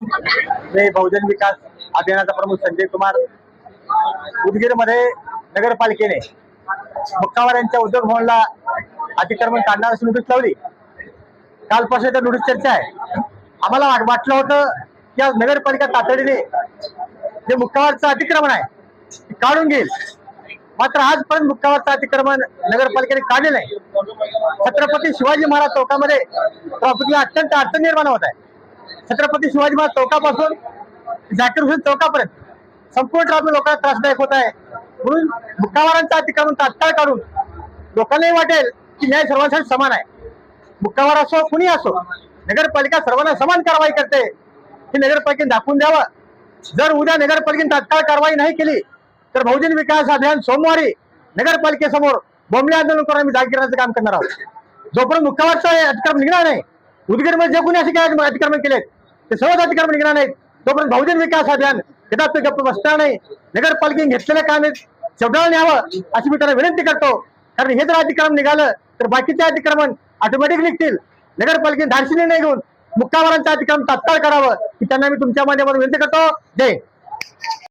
मी बहुजन विकास अभियानाचा प्रमुख संजय कुमार. उदगीर मध्ये नगरपालिकेने मुक्कावार यांच्या उद्योग भवनला अतिक्रमण काढण्याची नोटीस लावली. कालपासून तर नोटीस चर्चा आहे. आम्हाला वाटलं होतं की आज नगरपालिका तातडीने जे मुक्कावारचं अतिक्रमण आहे ते काढून घेईल, मात्र आजपर्यंत मुक्कावारचं अतिक्रमण नगरपालिकेने काढले नाही. छत्रपती शिवाजी महाराज चौकामध्ये ट्रॅफिकला अत्यंत अडचण निर्माण होत आहे. छत्रपती शिवाजी महाराज चौकापासून झाकीर हुसेन चौकापर्यंत संपूर्ण ट्रॅफिक लोकांना त्रासदायक होत आहे. म्हणून मुक्कावारांचं अतिक्रमण तात्काळ काढून लोकांनाही वाटेल की न्याय सर्वांसाठी समान आहे. मुक्कावार असो कुणी असो, नगरपालिका सर्वांना समान कारवाई करते हे नगरपालिकेने दाखवून द्यावं. जर उद्या नगरपालिकेने तात्काळ कारवाई नाही केली तर बहुजन विकास अभियान सोमवारी नगरपालिकेसमोर बोंबले आंदोलन करून आम्ही जाहीर काम करणार आहोत. जोपर्यंत मुक्कावारचं अतिक्रमण निघणार नाही, उदगीरमध्ये जे कोणी असे काय अतिक्रमण केलेत ते सर्वच अतिक्रमण निघणार नाहीत, तोपर्यंत बहुजन विकास अभियान कदापि गप्प बसणार नाही. नगरपालिकेने घेतलेलं काम शेवटाला न्यावं अशी मी त्यांना विनंती करतो. कारण हे जर अतिक्रमण निघालं तर बाकीचे अतिक्रमण ऑटोमॅटिक निघतील. नगरपालिकेने धाडसी निर्णय घेऊन मुक्कावारांचं अतिक्रमण तात्काळ करावं ही त्यांना मी तुमच्या माध्यमातून विनंती करतो. जय